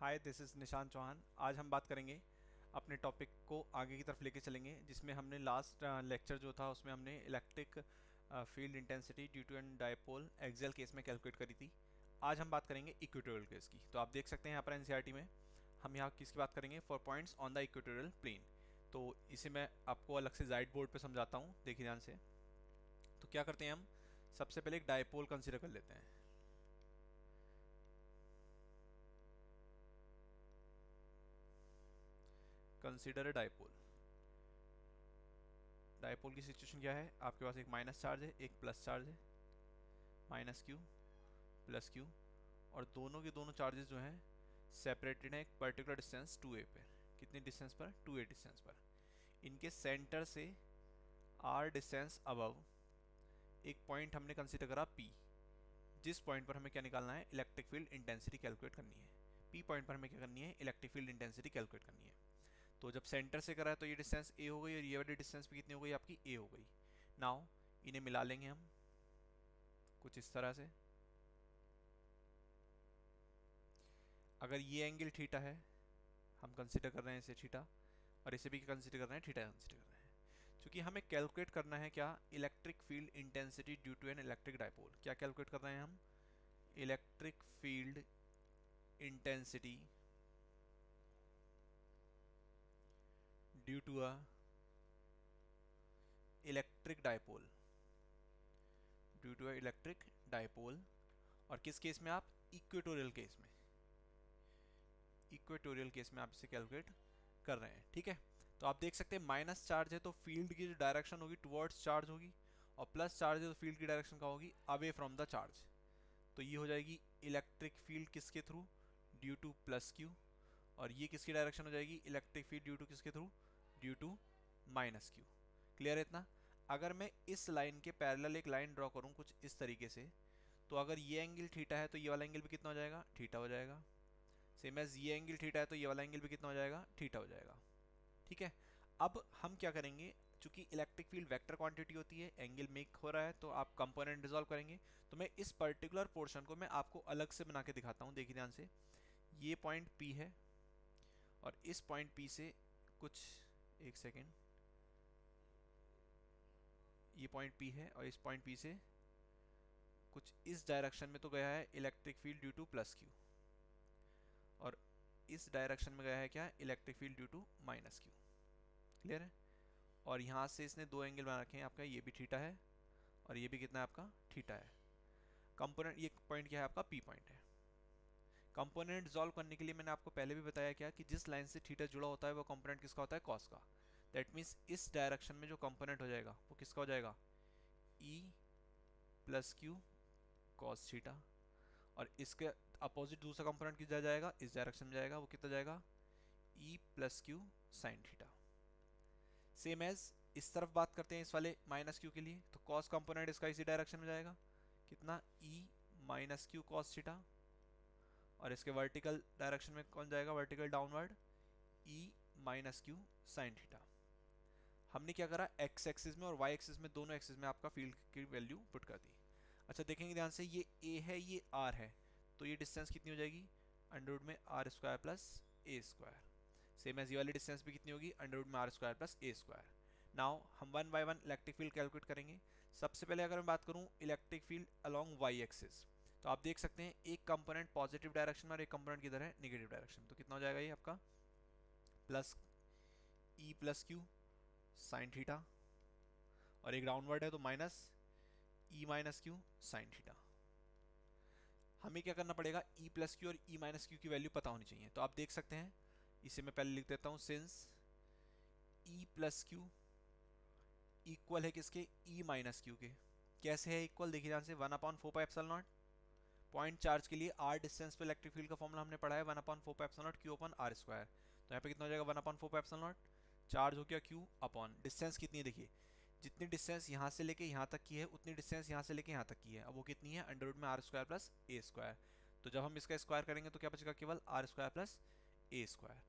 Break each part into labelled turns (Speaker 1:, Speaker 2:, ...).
Speaker 1: Hi, this is Nishant Chauhan. आज हम बात करेंगे अपने टॉपिक को आगे की तरफ लेके चलेंगे, जिसमें हमने लास्ट लेक्चर जो था उसमें हमने electric field intensity due to an dipole axial case में कैलकुलेट करी थी। आज हम बात करेंगे इक्वेटोरियल केस की। तो आप देख सकते हैं यहाँ पर एनसीईआरटी में हम यहाँ किसकी बात करेंगे, for points on the equatorial plane. तो इसे मैं आपको अलग से जाइड बोर्ड पर समझाता हूँ, देखिए ध्यान से। तो क्या करते हैं हम, सबसे पहले एक डायपोल कंसिडर कर लेते हैं। Consider dipole. डायपोल की सिचुएशन क्या है, आपके पास एक माइनस चार्ज है, एक प्लस चार्ज है, माइनस क्यू प्लस क्यू, और दोनों के दोनों चार्जेस जो हैं सेपरेटेड हैं एक पर्टिकुलर डिस्टेंस 2a पे। कितनी डिस्टेंस पर, 2a डिस्टेंस पर। इनके सेंटर से r डिस्टेंस अबव एक पॉइंट हमने कंसिडर करा p, जिस पॉइंट पर हमें क्या निकालना है, इलेक्ट्रिक फील्ड इंटेंसिटी कैलकुलेट करनी है। p पॉइंट पर हमें क्या करनी है, इलेक्ट्रिक फील्ड इंटेंसिटी कैलकुलेट करनी है। तो जब सेंटर से करा है तो ये डिस्टेंस a हो गई, और ये वाली डिस्टेंस भी कितनी हो गई, आपकी a हो गई। नाउ इन्हें मिला लेंगे हम कुछ इस तरह से। अगर ये एंगल थीटा है, हम कंसिडर कर रहे हैं इसे थीटा, और इसे भी कंसिडर कर रहे हैं थीटा कंसिडर कर रहे हैं। क्योंकि हमें कैलकुलेट करना है क्या, electric field intensity due to an electric dipole. क्या कैलकुलेट कर रहे हैं हम, electric field intensity due to a electric dipole, due to a electric dipole. और किस केस में, आप इक्वेटोरियल केस में, इक्वेटोरियल केस में आप इसे कैलकुलेट कर रहे हैं। ठीक है, तो आप देख सकते हैं माइनस चार्ज है तो फील्ड की जो डायरेक्शन होगी टुवर्ड्स चार्ज होगी, और प्लस चार्ज है तो फील्ड की डायरेक्शन का होगी, अवे फ्रॉम द चार्ज। तो ये हो जाएगी इलेक्ट्रिक फील्ड किसके थ्रू, ड्यू टू प्लस क्यू, और ये किसकी डायरेक्शन हो जाएगी, इलेक्ट्रिक फील्ड ड्यू टू किसके थ्रू, due to minus Q. Clear है इतना। अगर मैं इस लाइन के पैरेलल एक लाइन ड्रॉ करूं कुछ इस तरीके से, तो अगर ये एंगल थीटा है तो ये वाला एंगल भी कितना हो जाएगा, थीटा हो जाएगा। सेम एज ये एंगल थीटा है तो ये वाला एंगल भी कितना हो जाएगा, थीटा हो जाएगा। ठीक है, अब हम क्या करेंगे, चूंकि इलेक्ट्रिक फील्ड वेक्टर क्वांटिटी होती है, एंगल मेक हो रहा है तो आप कंपोनेंट डिजोल्व करेंगे। तो मैं इस पर्टिकुलर पोर्शन को मैं आपको अलग से बना के दिखाता हूँ, देखिए ध्यान से। ये पॉइंट P है, और इस पॉइंट P से कुछ, एक सेकेंड, ये पॉइंट P है और इस पॉइंट P से कुछ इस डायरेक्शन में तो गया है electric field due to plus Q, और इस डायरेक्शन में गया है क्या, electric field due to minus Q. Clear है। और यहाँ से इसने दो एंगल बना रखे हैं, आपका ये भी थीटा है और ये भी कितना है, आपका थीटा है। कंपोनेंट, ये पॉइंट क्या है, आपका P पॉइंट है। कंपोनेंट सॉल्व करने के लिए मैंने आपको पहले भी बताया क्या, कि जिस लाइन से थीटा जुड़ा होता है वो कंपोनेंट किसका होता है, कॉस का। दैट मीन्स इस डायरेक्शन में जो कंपोनेंट हो जाएगा वो किसका हो जाएगा, E plus Q cos theta. और इसके अपोजिट दूसरा कंपोनेंट किधर जाएगा, इस डायरेक्शन में जाएगा, वो कितना जाएगा, E plus Q sine theta. Same as इस तरफ बात करते हैं इस वाले माइनस क्यू के लिए, तो कॉस कंपोनेंट इसका इसी डायरेक्शन में जाएगा, कितना, E minus Q cos theta. और इसके वर्टिकल डायरेक्शन में कौन जाएगा, vertical downward, E minus Q sine theta. हमने क्या करा, एक्स एक्सिस में और वाई एक्सिस में, दोनों एक्सिस में आपका फील्ड की वैल्यू पुट कर दी। अच्छा देखेंगे ध्यान से, ये A है, ये R है, तो ये डिस्टेंस कितनी हो जाएगी, अंडर रूट में are square plus A square. Same as ये वाली डिस्टेंस भी कितनी होगी, अंडर रूट में are square plus A square. Now हम one by one electric field calculate करेंगे। सबसे पहले अगर मैं बात करूं electric field along Y axis, तो आप देख सकते हैं एक कंपोनेंट पॉजिटिव डायरेक्शन में और एक कंपोनेंट किधर है, नेगेटिव डायरेक्शन में। तो कितना हो जाएगा ये आपका, प्लस ई प्लस क्यू साइन थीटा, और एक डाउनवर्ड है तो माइनस ई माइनस क्यू साइन थीटा। हमें क्या करना पड़ेगा, ई प्लस क्यू और ई माइनस क्यू की वैल्यू पता होनी चाहिए। तो आप देख सकते हैं, इसे मैं पहले लिख देता हूं, since E plus Q equal है किसके, ई माइनस क्यू के। कैसे है इक्वल, देखिए ध्यान से, 1/4πε0। पॉइंट चार्ज के लिए आर डिस्टेंस पे इलेक्ट्रिक फील्ड का फॉर्मूला हमने पढ़ा है 1/4πε0 क्यू अपॉन आर स्क्वायर। तो यहाँ पे कितना हो जाएगा, 1/4πε0, चार्ज हो गया क्यू अपॉन डिस्टेंस कितनी है, देखिए जितनी डिस्टेंस यहाँ से लेके यहाँ तक की है उतनी डिस्टेंस यहाँ से लेके यहाँ तक की है। अब वो कितनी है, अंडर रूट में are square plus A square. तो जब हम इसका स्क्वायर करेंगे तो क्या बचेगा, केवल आर स्क्वायर प्लस ए स्क्वायर।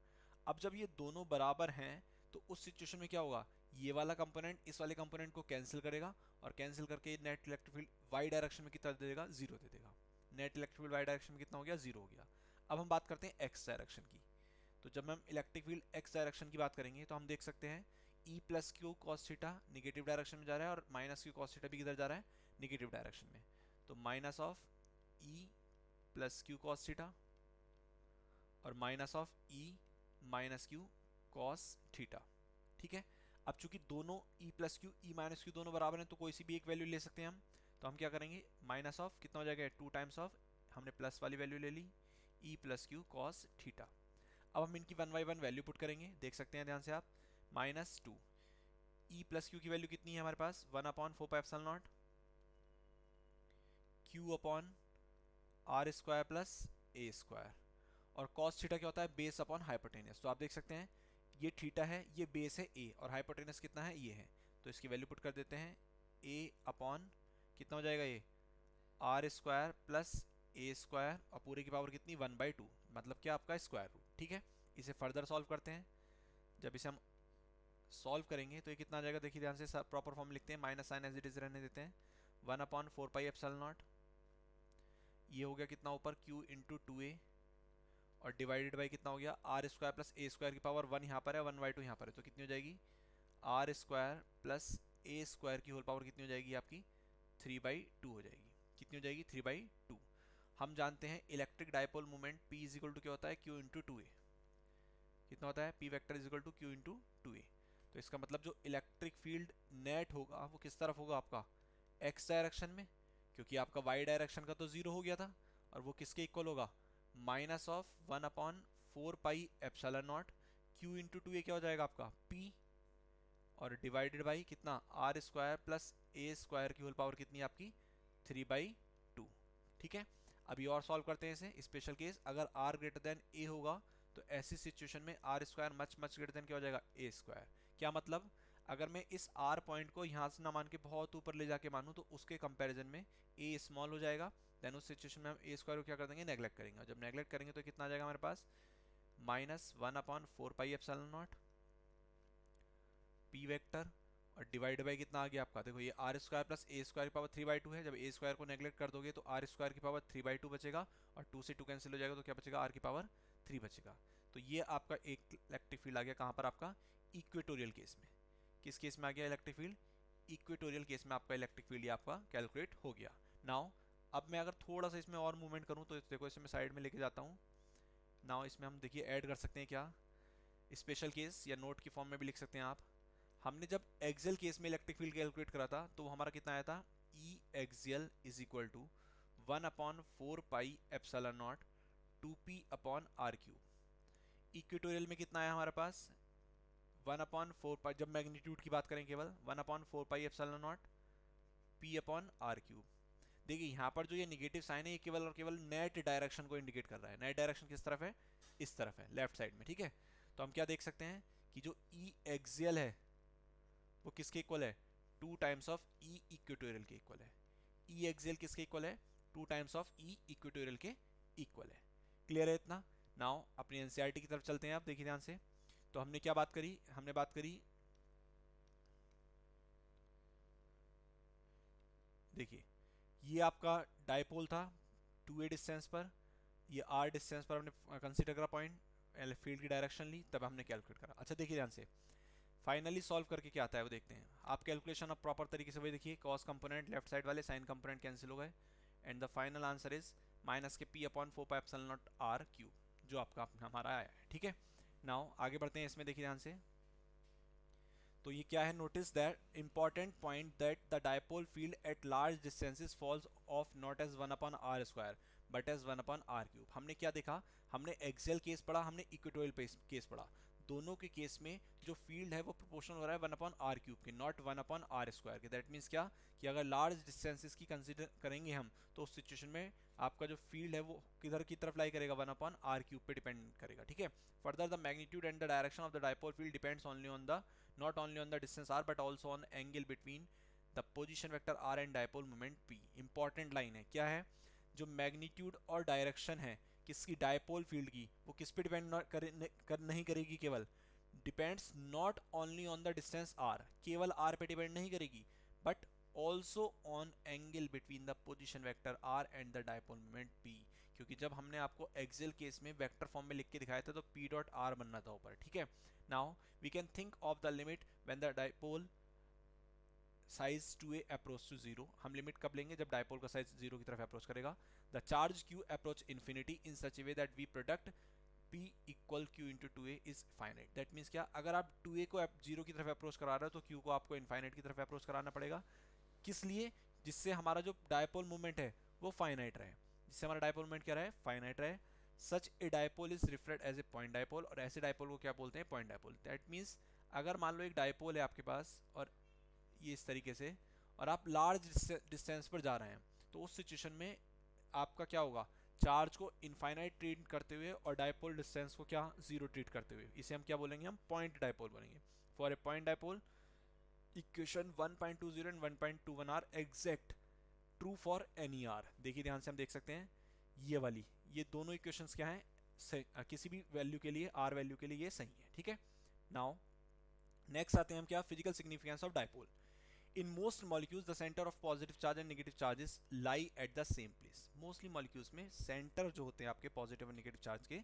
Speaker 1: अब जब ये दोनों बराबर हैं तो उस सिचुएशन में क्या होगा, ये वाला कंपोनेंट इस वाले कंपोनेंट को कैंसिल करेगा, और कैंसिल करके net electric field Y direction में कितना दे देगा, जीरो दे देगा। Net electric field Y direction में कितना हो गया, जीरो हो गया। अब हम बात करते हैं एक्स डायरेक्शन की। तो जब हम इलेक्ट्रिक फील्ड एक्स डायरेक्शन की बात करेंगे तो हम देख सकते हैं ई plus Q cos theta negative direction में जा रहा है और माइनस क्यू कॉस थीटा भी किधर जा रहा है, निगेटिव डायरेक्शन में। तो minus of E plus Q cos theta और minus of E minus Q cos theta. ठीक है, अब चूंकि दोनों E plus Q E minus Q दोनों बराबर हैं तो कोई सी भी एक वैल्यू ले सकते हैं हम। तो हम क्या करेंगे, माइनस ऑफ कितना हो जाएगा, टू टाइम्स ऑफ, हमने प्लस वाली वैल्यू ले ली E plus Q cos theta. अब हम इनकी one by one value put करेंगे, देख सकते हैं ध्यान से आप, minus two E plus Q की वैल्यू कितनी है हमारे पास, one upon four pi epsilon naught Q upon are square plus A square, और कॉस थीटा क्या होता है, बेस अपॉन हाइपोटेनस। तो आप देख सकते हैं ये थीटा है, ये बेस है ए, और हाइपोटेनस कितना है, ये है। तो इसकी वैल्यू पुट कर देते हैं, ए अपॉन कितना हो जाएगा ये, are square plus A square, और पूरे की पावर कितनी, वन बाई टू, मतलब क्या आपका स्क्वायर रूट। ठीक है, इसे फर्दर सॉल्व करते हैं। जब इसे हम सॉल्व करेंगे तो ये कितना आ जाएगा, देखिए ध्यान से, प्रॉपर फॉर्म लिखते हैं, minus sign as it is रहने देते हैं, one upon four pi epsilon naught, ये हो गया कितना ऊपर, क्यू इंटू टू ए, और डिवाइडेड बाई कितना हो गया, आर स्क्वायर प्लस ए स्क्वायर की पावर वन यहाँ पर है, वन बाई टू यहाँ पर है, तो कितनी हो जाएगी, आर स्क्वायर प्लस ए स्क्वायर की होल पावर कितनी हो जाएगी आपकी, थ्री बाई टू हो जाएगी। कितनी हो जाएगी, थ्री बाई टू। हम जानते हैं electric dipole moment P is equal to क्या होता है, Q इंटू टू ए। कितना होता है, P vector is equal to Q into two A. तो इसका मतलब जो इलेक्ट्रिक फील्ड नेट होगा वो किस तरफ होगा आपका, एक्स डायरेक्शन में, क्योंकि आपका वाई डायरेक्शन का तो जीरो हो गया था, और वो किसके इक्वल होगा, minus of one upon four pi epsilon naught Q into two A, क्या हो जाएगा आपका P, और डिवाइडेड बाई कितना, आर स्क्वायर प्लस ए स्क्वायर की होल पावर कितनी आपकी, थ्री बाई टू। ठीक है, अभी और सॉल्व करते हैं इसे, स्पेशल केस अगर आर ग्रेटर देन ए होगा तो ऐसी सिचुएशन में are square much much greater than क्या हो जाएगा, ए स्क्वायर। क्या मतलब, अगर मैं इस आर पॉइंट को यहाँ से ना मान के बहुत ऊपर ले जाके मानूँ तो उसके कंपैरिजन में ए स्मॉल हो जाएगा, देन उस सिचुएशन में हम ए स्क्वायर को क्या कर देंगे, नेगलेक्ट करेंगे, और जब नेगलेक्ट करेंगे तो कितना आ जाएगा हमारे पास, minus one upon four pi epsilon naught P vector, और डिवाइड बाई कितना आ गया आपका, देखो ये are square plus A square की पावर थ्री बाई टू है, जब ए स्क्वायर को नेगलेक्ट कर दोगे तो आर स्क्वायर की पावर थ्री बाई टू बचेगा, और टू से टू कैंसिल हो जाएगा तो क्या बचेगा, आर की पावर थ्री बचेगा। तो ये आपका एक इलेक्ट्रिक फील्ड आ गया कहाँ पर आपका, इक्वेटोरियल केस में। किस केस में आ गया इलेक्ट्रिक फील्ड, इक्वेटोरियल केस में आपका इलेक्ट्रिक फील्ड आपका कैलकुलेट हो गया। नाउ अब मैं अगर थोड़ा सा इसमें और मूवमेंट करूँ तो देखो इसे मैं साइड में लेके जाता हूँ। नाउ इसमें हम देखिए ऐड कर सकते हैं क्या, स्पेशल केस या नोट की फॉर्म में भी लिख सकते हैं आप। हमने जब एक्सियल केस में इलेक्ट्रिक फील्ड कैलकुलेट करा था तो हमारा कितना आया था, E axial is equal to one upon four pi epsilon naught two P upon are cube. Equatorial में कितना आया हमारे पास, वन अपॉन फोर पाई, जब मैग्नीट्यूड की बात करें केवल, one upon four pi epsilon naught P upon are cube. देखिए यहाँ पर जो ये निगेटिव साइन है ये केवल और केवल नेट डायरेक्शन को इंडिकेट कर रहा है। नेट डायरेक्शन किस तरफ है, इस तरफ है, लेफ्ट साइड में। ठीक है, तो हम क्या देख सकते हैं कि जो ई एक्सियल है वो किसके इक्वल है, to times of E equatorial के इक्वल है। ई एक्सियल किसके इक्वल है, to times of E equatorial के इक्वल है। क्लियर है इतना। नाउ अपनी एनसीईआरटी की तरफ चलते हैं आप, देखिए ध्यान से। तो हमने क्या बात करी, हमने बात करी, देखिए ये आपका डायपोल था टू ए डिस्टेंस पर, ये आर डिस्टेंस पर हमने कंसीडर करा पॉइंट, फील्ड की डायरेक्शन ली, तब हमने कैलकुलेट करा। अच्छा देखिए ध्यान से, फाइनली सॉल्व करके क्या आता है वो देखते हैं। आप कैलकुलेशन अब प्रॉपर तरीके से वही देखिए, कॉस कंपोनेंट लेफ्ट साइड वाले, साइन कंपोनेंट कैंसिल हो गए, and the final answer is minus के P upon four pi epsilon naught R cube, जो आपका हमारा आया है। ठीक है, नाउ आगे बढ़ते हैं इसमें, देखिए ध्यान से। तो ये क्या है, notice that important point that the dipole field at large distances falls off not as one upon are square but as one upon are cube. हमने क्या देखा, हमने एक्सियल केस पढ़ा, हमने इक्वेटोरियल केस पढ़ा। दोनों के केस में जो फील्ड है वो प्रोपोर्शनल हो रहा है वन अपॉन आर क्यूब के, not one upon are square के। दैट मीन्स क्या, कि अगर लार्ज डिस्टेंसेस की कंसिडर करेंगे हम तो उस सिचुएशन में आपका जो फील्ड है वो किधर की तरफ लाई करेगा, वन अपॉन आर क्यूब पे डिपेंड करेगा। ठीक है, further the magnitude and the direction of the dipole field depends only on the, not only on the distance r but also on angle between the position vector r and dipole moment p। Important line है, क्या है, जो magnitude और direction है किसकी, dipole field की, वो किस पे डिपेंड नहीं करेगी, केवल depends not only on the distance r, केवल r पे डिपेंड नहीं करेगी, but also on angle between the position vector r and the dipole moment p। क्योंकि जब हमने आपको एक्सेल केस में वेक्टर फॉर्म में लिख के दिखाया था तो पी डॉट आर बनना था ऊपर, ठीक है। Now we can think of the limit when the dipole size 2a approach to zero. हम लिमिट कब लेंगे? जब डाइपोल का साइज जीरो की तरफ अप्रोच करेगा। The charge q approach infinity in such a way that we product p equal q into two a is finite. That means क्या? अगर आप 2a को जीरो की तरफ अप्रोच करा रहे हो तो q को आपको इनफाइनाइट की तरफ अप्रोच कराना पड़ेगा। किस लिए? जिससे हमारा जो डायपोल मूवमेंट है वो फाइनाइट रहे, जिससे हमारा डायपोल मूवमेंट क्या रहे? फाइनाइट रहे। Such a dipole is referred as a point dipole, और ऐसे डायपोल को क्या बोलते हैं? Point dipole. दैट मीन्स अगर मान लो एक डायपोल है आपके पास और ये इस तरीके से, और आप लार्ज डिस्टेंस पर जा रहे हैं, तो उस सिचुएशन में आपका क्या होगा? चार्ज को इनफाइनाइट ट्रीट करते हुए और डायपोल डिस्टेंस को क्या? जीरो ट्रीट करते हुए, इसे हम क्या बोलेंगे? हम पॉइंट डायपोल बोलेंगे। For a point dipole equation 1.20 and 1.21 are exact true for any r. देखिए ध्यान से हम देख सकते हैं ये वाली, ये दोनों इक्वेशंस क्या हैं? किसी भी वैल्यू के लिए, आर वैल्यू के लिए ये सही है, ठीक है। नाउ नेक्स्ट आते हैं हम क्या? Physical significance of dipole. In most molecules, the center of positive charge and negative charges lie at the same place. Mostly molecules में center जो होते हैं आपके positive और negative charge के,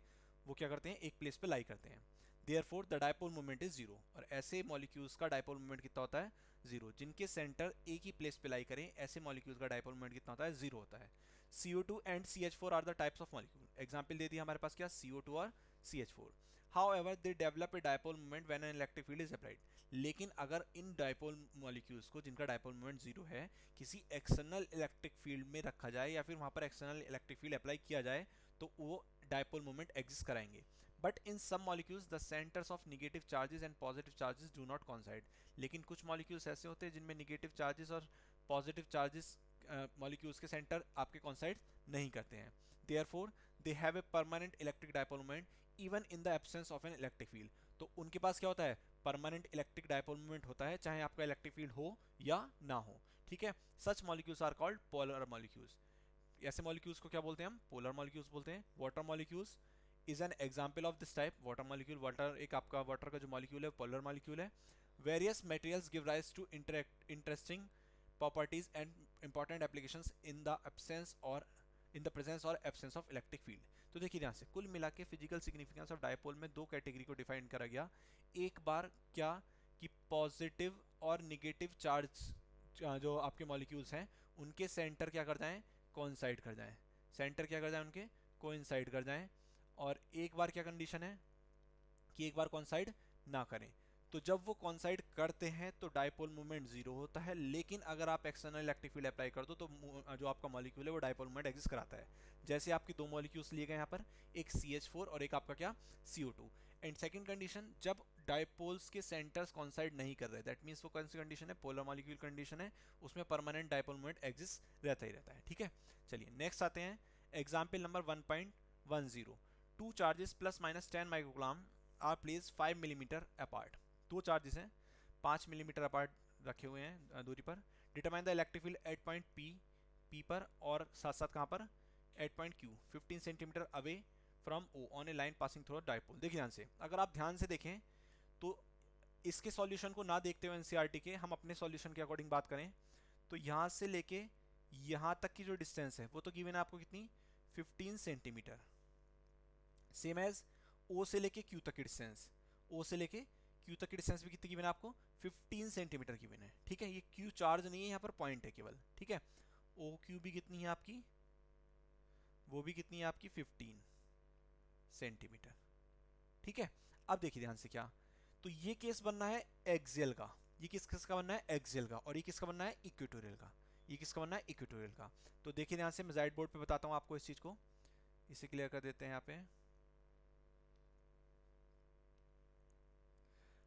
Speaker 1: वो क्या करते हैं? एक place पे lie करते हैं। Therefore, the dipole moment is zero. और ऐसे molecules का dipole moment कितना होता है? Zero. जिनके center एक ही place पे lie करें, ऐसे molecules का dipole moment कितना होता है? Zero होता है। CO2 and CH4 are the types of molecule. Example दे दिया हमारे पास क्या? CO2 और CH4. However, they develop a dipole moment when an electric field is applied. लेकिन अगर इन डायपोल मॉलिक्यूल्स को, जिनका डायपोल मोमेंट जीरो है, किसी एक्सटर्नल इलेक्ट्रिक फील्ड में रखा जाए या फिर वहां पर एक्सटर्नल इलेक्ट्रिक फील्ड अप्लाई किया जाए, तो वो डायपोल मोमेंट एग्जिस्ट कराएंगे। But in some molecules the centres of negative charges and positive charges do not coincide. लेकिन कुछ मॉलिक्यूल्स ऐसे होते हैं जिनमें नेगेटिव चार्जेस और पॉजिटिव चार्जेस मॉलिक्यूल्स के सेंटर आपके कोइंसाइड नहीं करते हैं। Therefore they have a permanent electric dipole moment even in the absence of an electric field. तो उनके पास क्या होता है? परमानेंट इलेक्ट्रिक डायपोल मोमेंट होता है, चाहे आपका इलेक्ट्रिक फील्ड हो या ना हो, ठीक है। Such molecules are called polar molecules. ऐसे मॉलिक्यूल्स को क्या बोलते हैं? हम पोलर मॉलिक्यूल्स बोलते हैं। Water molecules is an example of this type. Water molecule, water एक आपका वाटर का जो मॉलिक्यूल है पोलर मॉलिक्यूल है। Various materials give rise to interesting properties and important applications in the absence और इन द प्रेजेंस और absence of electric field. तो देखिए ध्यान से, कुल मिला के फिजिकल सिग्निफिकेंस ऑफ डायपोल में दो कैटेगरी को डिफाइन करा गया। एक बार क्या कि पॉजिटिव और निगेटिव चार्ज जो आपके मॉलिक्यूल्स हैं उनके सेंटर क्या कर जाएं? कोइंसाइड कर जाएं। सेंटर क्या कर जाएं? उनके कोइंसाइड कर जाएं। और एक बार क्या कंडीशन है कि एक बार कोइंसाइड ना करें। तो जब वो कोइंसाइड करते हैं तो डायपोल मोमेंट जीरो होता है, लेकिन अगर आप एक्सटर्नल इलेक्ट्रिक फील्ड अप्लाई कर दो तो जो आपका मॉलिक्यूल है वो डायपोल मोमेंट एग्जिस्ट कराता है। जैसे आपके दो मॉलिक्यूल्स लिए गए यहाँ पर, एक CH4 और एक आपका क्या? CO2। एंड सेकंड कंडीशन, जब डायपोल्स के सेंटर्स कोइंसाइड नहीं कर रहे, दैट मीन्स वो कौन सी कंडीशन है? पोलर मॉलिक्यूल कंडीशन है, उसमें परमानेंट डायपोल मोमेंट एग्जिस्ट रहता ही रहता है, ठीक है। चलिए नेक्स्ट आते हैं example number 1.10। Two charges plus minus 10 microgram are place 5 millimetre apart. दो चार्जेस हैं 5 मिलीमीटर अपार्ट रखे हुए हैं दूरी पर। Determine the electric field at point P पर, और साथ साथ कहाँ पर? At point Q 15 centimetre away from O on a line passing through dipole. देखिए ध्यान से, अगर आप ध्यान से देखें तो इसके सॉल्यूशन को ना देखते हुए एनसीईआरटी के, हम अपने सॉल्यूशन के अकॉर्डिंग बात करें तो यहाँ से लेके यहाँ तक की जो डिस्टेंस है वो तो गिवन है आपको कितनी? 15 सेंटीमीटर। सेम एज O से लेके Q तक की डिस्टेंस, O से लेके Q तक की डिस्टेंस भी कितनी गिवन है आपको? 15 सेंटीमीटर गिवन है, ठीक है। ये Q चार्ज नहीं है, यहाँ पर पॉइंट है केवल, ठीक है। OQ भी कितनी है आपकी? वो भी कितनी है आपकी? 15 सेंटीमीटर, ठीक है। अब देखिए ध्यान से क्या, तो ये केस बनना है एक्सियल का, ये किसका बनना है? एक्सियल का। और ये किसका बनना है? इक्वेटोरियल का। ये किसका बनना है? इक्वेटोरियल का। तो देखिए ध्यान से, मैं साइड बोर्ड पे बताता हूँ आपको इस चीज को, इसे क्लियर कर देते हैं। यहाँ पे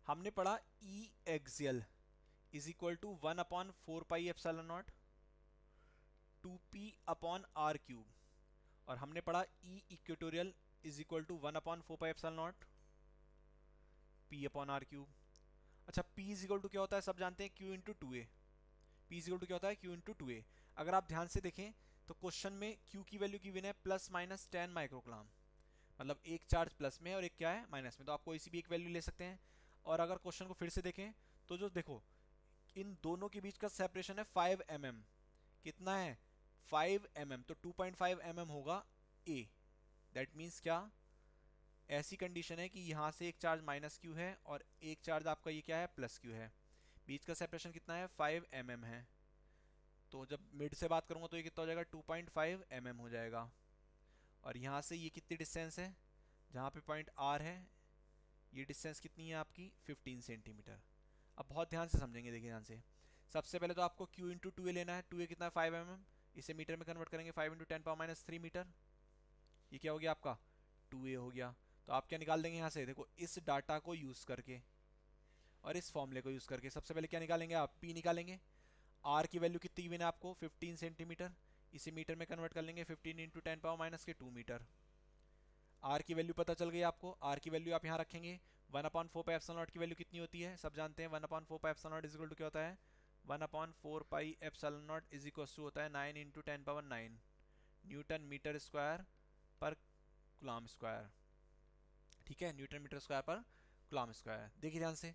Speaker 1: हमने पढ़ा E axial is equal to 1/4πε0 2p upon r cube, और हमने पढ़ा E equatorial is equal to 1/4πε0 p upon r cube. अच्छा, p इज इक्वल टू क्या होता है? सब जानते हैं, q into 2a। p is equal to क्या होता है? q into 2a। अगर आप ध्यान से देखें तो क्वेश्चन में q की वैल्यू गिवन है प्लस माइनस 10 माइक्रोग्राम, मतलब एक चार्ज प्लस में और एक क्या है? माइनस में। तो आपको इसी भी एक वैल्यू ले सकते हैं। और अगर क्वेश्चन को फिर से देखें तो जो देखो इन दोनों के बीच का सेपरेशन है 5 mm। कितना है? 5 mm। तो 2.5 mm होगा ए। दैट मीन्स क्या, ऐसी कंडीशन है कि यहाँ से एक चार्ज माइनस क्यू है और एक चार्ज आपका ये क्या है, प्लस क्यू है। बीच का सेपरेशन कितना है, 5 mm है। तो जब मिड से बात करूँगा तो ये कितना हो जाएगा, 2.5 mm हो जाएगा। और यहाँ से ये कितनी डिस्टेंस है, जहाँ पे पॉइंट आर है, ये डिस्टेंस कितनी है आपकी, 15 सेंटीमीटर। अब बहुत ध्यान से समझेंगे, देखिए ध्यान से। सबसे पहले तो आपको q इंटू टू ए लेना है। टू ए कितना है, 5 mm। इसे मीटर में कन्वर्ट करेंगे, 5 इंटू 10⁻³ मीटर। ये क्या हो गया आपका, 2a हो गया। तो आप क्या निकाल देंगे यहाँ से, देखो इस डाटा को यूज़ करके और इस फॉर्मूले को यूज़ करके सबसे पहले क्या निकालेंगे आप, p निकालेंगे। r की वैल्यू कितनी गिवन है आपको, 15 सेंटीमीटर। इसे मीटर में कन्वर्ट कर लेंगे, 15 इंटू 10⁻² मीटर। r की वैल्यू पता चल गई आपको। r की वैल्यू आप यहाँ रखेंगे। 1/4 पाई एप्सिलॉन नॉट की वैल्यू कितनी होती है, सब जानते हैं। 1/4 pi epsilon naught is equal to क्या होता है, 1/4 pi epsilon naught is equal to होता है 9 इंटू 10⁻9 न्यूटन मीटर स्क्वायर पर कूलम स्क्वायर। ठीक है, न्यूटन मीटर स्क्वायर पर कूलम स्क्वायर। देखिए ध्यान से,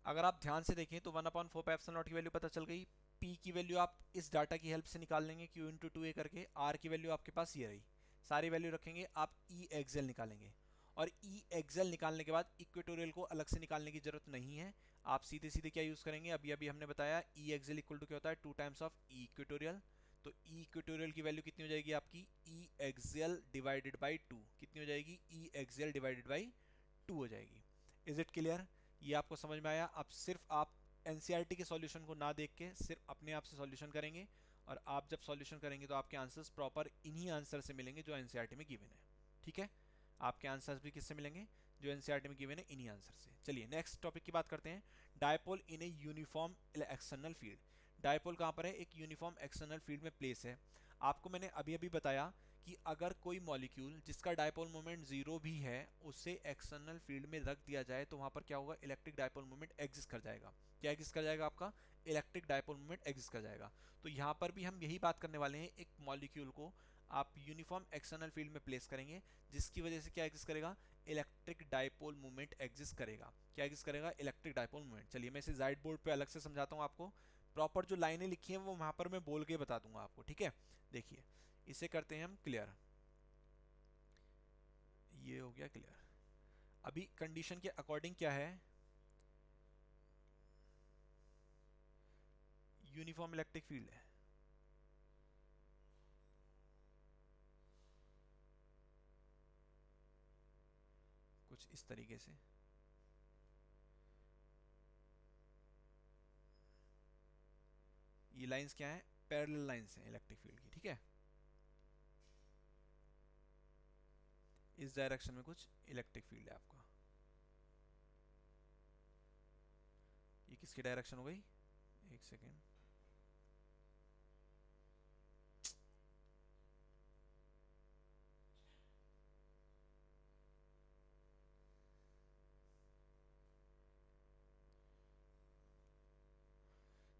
Speaker 1: अगर आप ध्यान से देखें तो 1/4 पाई एप्सिलॉन नॉट की वैल्यू पता चल गई। p की वैल्यू आप इस डाटा की हेल्प से निकाल लेंगे, q इंटू टू ए करके। r की वैल्यू आपके पास ये रही, सारी वैल्यू रखेंगे। आप ई एक्सेल निकालेंगे और ई एक्सेल निकालने के बाद इक्वेटोरियल को अलग से निकालने की जरूरत नहीं है। आप सीधे सीधे क्या यूज़ करेंगे, अभी अभी हमने बताया, ई एक्सेल इक्वल टू क्या होता है, 2 टाइम्स ऑफ ई इक्वेटोरियल। तो ई इक्वेटोरियल की वैल्यू कितनी हो जाएगी आपकी, ई एक्सेल डिवाइडेड बाई 2 कितनी हो जाएगी, ई एक्सेल डिवाइडेड बाई 2 हो जाएगी। इज इट क्लियर, ये आपको समझ में आया। अब सिर्फ आप एनसीईआरटी के सॉल्यूशन को ना देख के सिर्फ अपने आप से सॉल्यूशन करेंगे, और आप जब सॉल्यूशन करेंगे तो आपके आंसर्स प्रॉपर इन्हीं आंसर से मिलेंगे जो एनसीईआरटी में गिवन है। ठीक है, आपके आंसर्स भी किससे मिलेंगे, जो एनसीईआरटी में गिवन है, इन्हीं आंसर से। चलिए नेक्स्ट टॉपिक की बात करते हैं, dipole in a uniform external field. Dipole कहाँ पर है, एक यूनिफॉर्म एक्सटर्नल फील्ड में प्लेस है। आपको मैंने अभी अभी बताया कि अगर कोई मॉलिक्यूल जिसका डायपोल मोमेंट 0 भी है उसे एक्सटर्नल फील्ड में रख दिया जाए तो वहाँ पर क्या होगा, इलेक्ट्रिक डायपोल मोमेंट एग्जिस्ट कर जाएगा। क्या एग्जिस्ट कर जाएगा आपका, इलेक्ट्रिक डायपोल मोमेंट एग्जिस्ट कर जाएगा। तो यहाँ पर भी हम यही बात करने वाले हैं, एक मॉलिक्यूल को आप यूनिफॉर्म एक्सटर्नल फील्ड में प्लेस करेंगे जिसकी वजह से क्या एग्जिस्ट करेगा, इलेक्ट्रिक डायपोल मोमेंट एग्जिस्ट करेगा। क्या एग्जिस्ट करेगा, इलेक्ट्रिक डायपोल मोमेंट। चलिए मैं इसे जाइड बोर्ड पे अलग से समझाता हूँ आपको। प्रॉपर जो लाइनें लिखी हैं वो वहाँ पर मैं बोल के बता दूंगा आपको। ठीक है, देखिए इसे करते हैं हम क्लियर। ये हो गया क्लियर। अभी कंडीशन के अकॉर्डिंग क्या है, यूनिफॉर्म इलेक्ट्रिक फील्ड है। कुछ इस तरीके से, ये लाइंस क्या है, पैरेलल लाइंस हैं इलेक्ट्रिक फील्ड की। ठीक है, इस डायरेक्शन में कुछ इलेक्ट्रिक फील्ड है आपका। ये किसकी डायरेक्शन हो गई, एक सेकेंड,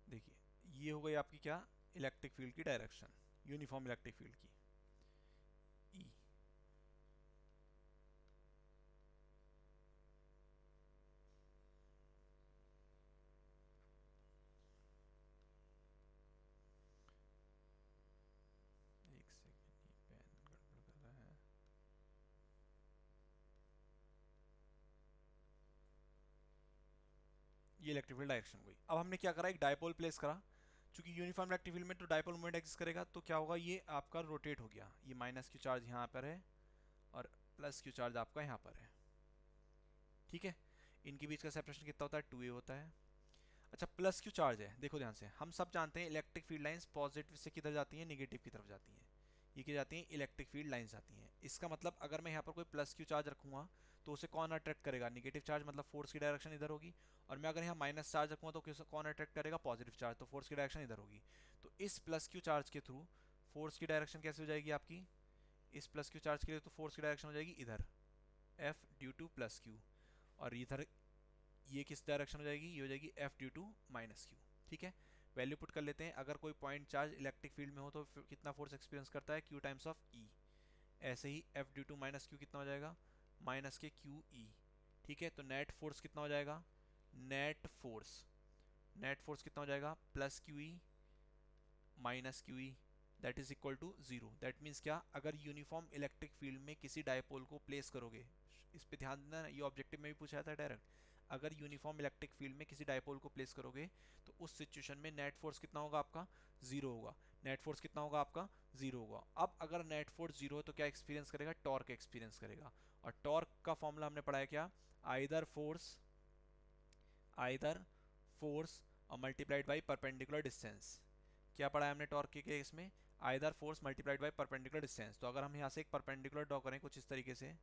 Speaker 1: देखिए ये हो गई आपकी क्या, इलेक्ट्रिक फील्ड की डायरेक्शन, यूनिफॉर्म इलेक्ट्रिक फील्ड की, ई। एक सेकेंड, ये पेन गड़बड़ कर रहा है। ये इलेक्ट्रिक फील्ड डायरेक्शन हो गई। अब हमने क्या करा, एक डायपोल प्लेस करा। चूंकि यूनिफॉर्म इलेक्ट्रिक फील्ड में तो डायपोल मोमेंट एग्जिस्ट करेगा, तो क्या होगा, ये आपका रोटेट हो गया। ये माइनस क्यू चार्ज यहाँ पर है और प्लस क्यू चार्ज आपका यहाँ पर है। ठीक है, इनके बीच का सेपरेशन कितना होता है, 2a होता है। अच्छा, प्लस क्यू चार्ज है, देखो ध्यान से, हम सब जानते हैं इलेक्ट्रिक फील्ड लाइंस पॉजिटिव से किधर जाती हैं, नेगेटिव की तरफ जाती हैं। ये क्या जाती हैं, इलेक्ट्रिक फील्ड लाइंस आती हैं। इसका मतलब अगर मैं यहाँ पर कोई प्लस क्यू चार्ज रखूंगा तो उसे कौन अट्रैक्ट करेगा, नेगेटिव चार्ज, मतलब फोर्स की डायरेक्शन इधर होगी। और मैं अगर यहाँ माइनस चार्ज रखूंगा तो कौन अट्रैक्ट करेगा, पॉजिटिव चार्ज, तो फोर्स की डायरेक्शन इधर होगी। तो इस प्लस क्यू चार्ज के थ्रू फोर्स की डायरेक्शन कैसे हो जाएगी आपकी, इस प्लस क्यू चार्ज के लिए तो फोर्स की डायरेक्शन हो जाएगी इधर, F due to plus Q. और इधर ये किस डायरेक्शन हो जाएगी, ये हो जाएगी F due to minus q. ठीक है, वैल्यू पुट कर लेते हैं। अगर कोई पॉइंट चार्ज इलेक्ट्रिक फील्ड में हो तो कितना फोर्स एक्सपीरियंस करता है, क्यू टाइम्स ऑफ ई। ऐसे ही F due to minus Q कितना हो जाएगा, माइनस के क्यू ई। ठीक है, तो नेट फोर्स कितना हो जाएगा, नेट फोर्स कितना हो जाएगा, plus Q E minus q E. That is equal to 0। That means क्या, अगर यूनिफॉर्म इलेक्ट्रिक फील्ड में किसी डायपोल को प्लेस करोगे, इस पे ध्यान देना, ये ऑब्जेक्टिव में भी पूछा था डायरेक्ट, अगर यूनिफॉर्म इलेक्ट्रिक फील्ड में किसी डायपोल को प्लेस करोगे तो उस सिचुएशन में नेट फोर्स कितना होगा आपका, 0 होगा। नेट फोर्स कितना होगा आपका, 0 होगा। अब अगर नेट फोर्स 0 है तो क्या एक्सपीरियंस करेगा, टॉर्क एक्सपीरियंस करेगा। और टॉर्क का फॉर्मूला हमने पढ़ा है क्या, आइदर फोर्स और मल्टीप्लाइड बाई परपेंडिकुलर डिस्टेंस। क्या पढ़ा है हमने टॉर्क के केस में, either force multiplied by perpendicular distance. तो अगर हम यहाँ से एक परपेंडिकुलर ड्रॉ करें कुछ इस तरीके से,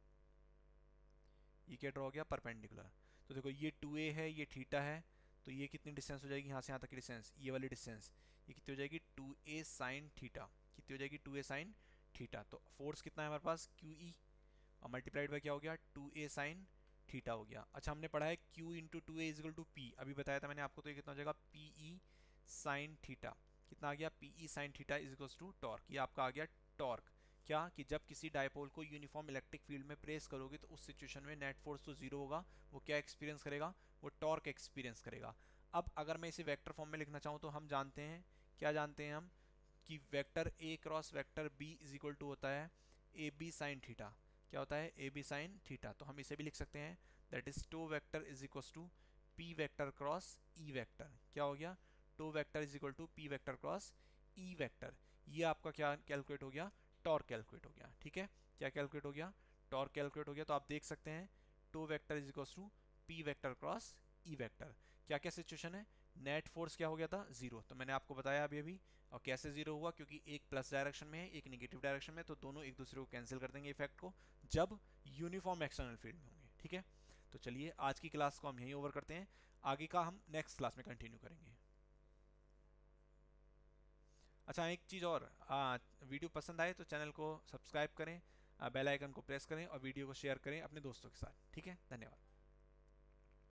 Speaker 1: ये क्या ड्रॉ हो गया, परपेंडिकुलर। तो देखो ये 2a है, ये थीटा है, तो ये कितनी डिस्टेंस हो जाएगी यहाँ से यहाँ तक की डिस्टेंस, ये वाली डिस्टेंस, ये कितनी हो जाएगी 2a साइन थीटा। कितनी हो जाएगी 2a साइन थीटा। तो फोर्स कितना है हमारे पास, QE, और मल्टीप्लाइड बाई क्या हो गया, 2a साइन थीटा हो गया। अच्छा हमने पढ़ा है Q into 2a is equal to P, अभी बताया था मैंने आपको। तो ये कितना हो जाएगा PE साइन थीटा। कितना आ गया, PE sine theta is equals to torque. ये आपका आ गया टॉर्क। क्या कि जब किसी डायपोल को यूनिफॉर्म इलेक्ट्रिक फील्ड में प्रेस करोगे तो उस सिचुएशन में नेट फोर्स तो 0 होगा, वो क्या एक्सपीरियंस करेगा, वो टॉर्क एक्सपीरियंस करेगा। अब अगर मैं इसे वेक्टर फॉर्म में लिखना चाहूँ तो हम जानते हैं, क्या जानते हैं हम, कि vector A cross vector B is equal to होता है AB साइन थीटा। क्या होता है, AB साइन थीटा। तो हम इसे भी लिख सकते हैं, that is tau vector is equal to P vector cross E vector. क्या हो गया, tau vector is equal to P vector cross E vector. ये आपका क्या कैलकुलेट हो गया, टॉर्क कैलकुलेट हो गया। ठीक है, क्या कैलकुलेट हो गया, टॉर्क कैलकुलेट हो गया। तो आप देख सकते हैं tau vector is equal to P vector cross E vector. क्या क्या सिचुएशन है, नेट फोर्स क्या हो गया था, 0। तो मैंने आपको बताया अभी अभी। और कैसे 0 हुआ, क्योंकि एक प्लस डायरेक्शन में है, एक नेगेटिव डायरेक्शन में, तो दोनों एक दूसरे को कैंसिल कर देंगे इफेक्ट को, जब यूनिफॉर्म एक्सटर्नल फील्ड में होंगे। ठीक है, तो चलिए आज की क्लास को हम यहीं ओवर करते हैं, आगे का हम नेक्स्ट क्लास में कंटिन्यू करेंगे। अच्छा एक चीज़ और, वीडियो पसंद आए तो चैनल को सब्सक्राइब करें, बेल आइकन को प्रेस करें और वीडियो को शेयर करें अपने दोस्तों के साथ। ठीक है, धन्यवाद।